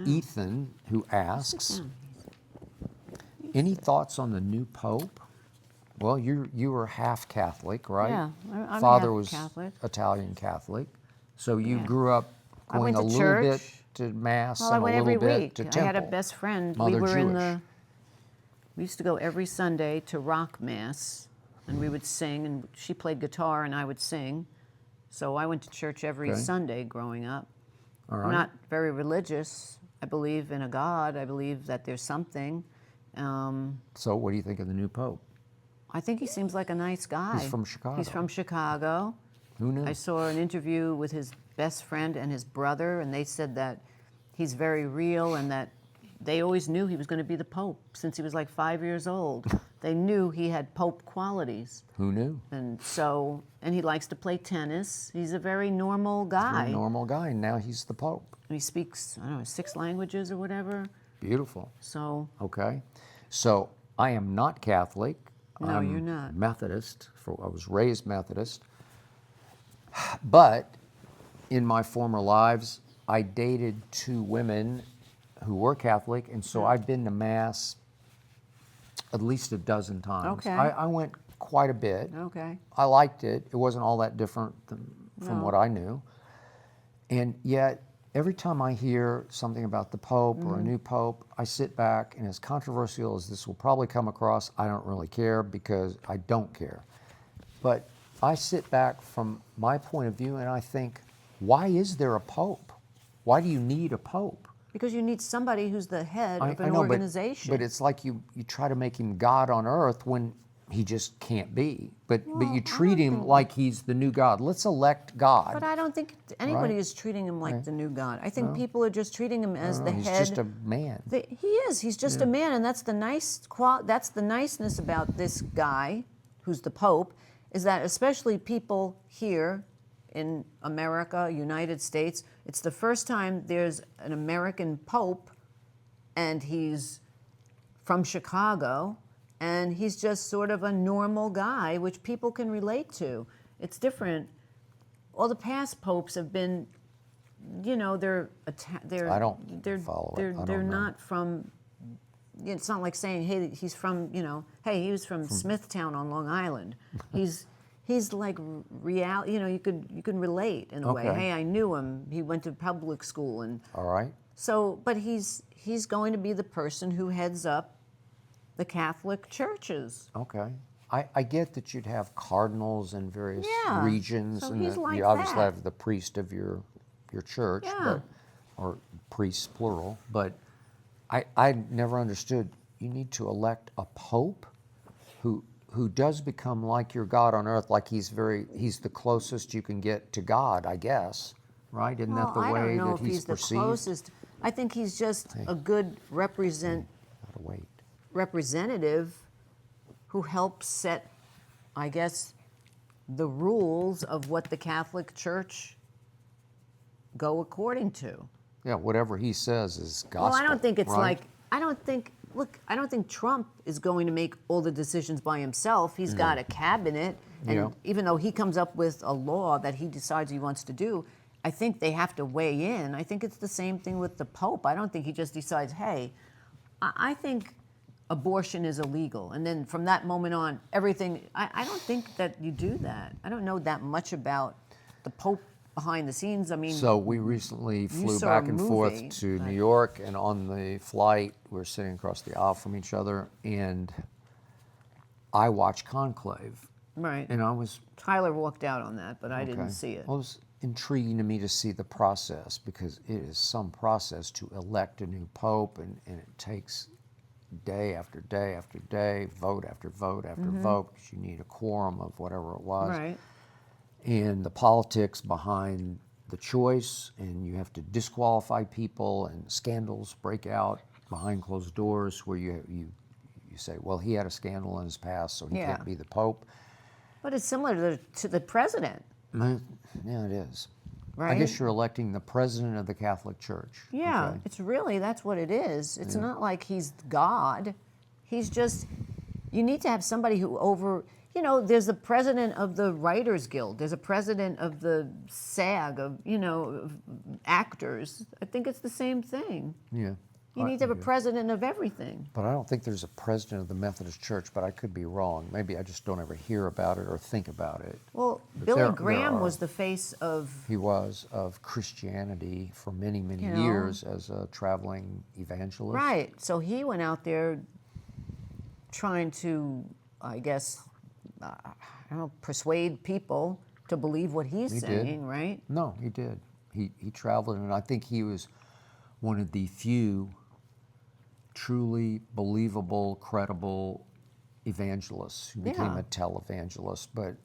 Ethan, who asks, any thoughts on the new Pope? Well, you were half Catholic, right? Yeah, I'm Father half was Catholic. Italian Catholic. So you Yeah. grew up I going went a to little church. bit to Mass Well, I and a went little every bit week. to I temple. had a best friend. Mother we were Jewish. we used to go every Sunday to rock mass, and we would sing, and she played guitar and I would sing. So I went to church every Okay. Sunday growing up. All right. I'm not very religious. I believe in a God. I believe that there's something. So what do you think of the new Pope? I think he seems like a nice guy. He's from Chicago. He's from Chicago. Who knew? I saw an interview with his best friend and his brother, and they said that he's very real and that they always knew he was going to be the Pope since he was like 5 years old. They knew he had Pope qualities. Who knew? And he likes to play tennis. He's a very normal guy. Very normal guy, and now he's the Pope. And he speaks, I don't know, 6 languages or whatever. Beautiful. So, Okay. So I am not Catholic. no, I'm you're not. Methodist. I was raised Methodist. But in my former lives, I dated 2 women who were Catholic, and so I've been to Mass at least a dozen times. Okay. I went quite a bit. Okay. I liked it. It wasn't all that different from No. what I knew. And yet, every time I hear something about the Pope or a new Pope, I sit back, and as controversial as this will probably come across, I don't really care because I don't care. But I sit back from my point of view and I think, why is there a Pope? Why do you need a Pope? Because you need somebody who's the head of I an know, organization. But it's like you try to make him God on earth when he just can't be. But you treat him like he's the new God. Let's elect God. But I don't think anybody Right. is treating him like Right. the new God. I think people are just treating him as the He's head. just a man. He is. He's just a man, and that's the that's the niceness about this guy, who's the Pope, is that especially people here in America, United States, it's the first time there's an American Pope, and he's from Chicago, and he's just sort of a normal guy, which people can relate to. It's different. All the past popes have been, they're I don't follow it. I don't they're know. not from. It's not like saying, hey, he's from, hey, he was from Smithtown on Long Island. He's like real, you can relate in a way. Okay. Hey, I knew him. He went to public school, and All right. so, but he's going to be the person who heads up the Catholic churches. Okay. I get that you'd have cardinals in various Yeah, regions, so and he's that like you obviously that. have the priest of your church, Yeah. or priests plural. But I never understood. You need to elect a pope who does become like your God on earth, like he's the closest you can get to God, I guess. Right? Isn't that the I way don't know that if he's the perceived? closest. I think he's just a good Gotta wait. representative who helps set, I guess, the rules of what the Catholic Church go according to. Yeah, whatever he says is gospel. Well, I don't think it's right? I don't think Trump is going to make all the decisions by himself. He's got a cabinet, and Yeah. even though he comes up with a law that he decides he wants to do, I think they have to weigh in. I think it's the same thing with the Pope. I don't think he just decides, hey, I think abortion is illegal. And then from that moment on, everything, I don't think that you do that. I don't know that much about the Pope behind the scenes. I mean, So we recently flew saw back a and movie, forth to but- New York, and on the flight, we're sitting across the aisle from each other, and I watched Conclave. right. And I was Tyler walked out on that, but I didn't okay. see it. Well, it was intriguing to me to see the process, because it is some process to elect a new pope, and it takes day after day after day, vote after vote after vote, because you need a quorum of whatever it was. Right. And the politics behind the choice, and you have to disqualify people, and scandals break out behind closed doors where you say, well, he had a scandal in his past, so he Yeah. can't be the pope. But it's similar to the president, Yeah, it is. right? I guess you're electing the president of the Catholic Church. Yeah, Okay. it's really, that's what it is. It's not like he's God. He's just, you need to have somebody You know, there's the president of the Writers Guild. There's a president of the SAG, of, you know, of actors. I think it's the same thing. Yeah. You need to have a president of everything. But I don't think there's a president of the Methodist Church, but I could be wrong. Maybe I just don't ever hear about it or think about it. Well, But Billy there Graham are. was the face of, He was of Christianity for many, many You know. years as a traveling evangelist. right. So he went out there trying to, I guess, I don't know, persuade people to believe what he's He did. saying, right? No, he did. He traveled, and I think he was one of the few truly believable, credible evangelists who became Yeah. a televangelist. But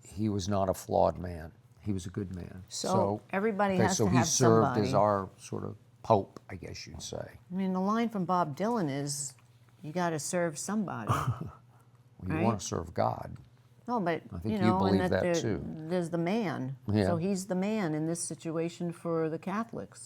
he was not a flawed man. He was a good man. So everybody okay, has so to he have served somebody. as our sort of pope, I guess you'd say. I mean, the line from Bob Dylan is, "You got to serve somebody." You Right. want to serve God. No, but I think you you know, believe and that there- too. there's the man. Yeah. So he's the man in this situation for the Catholics.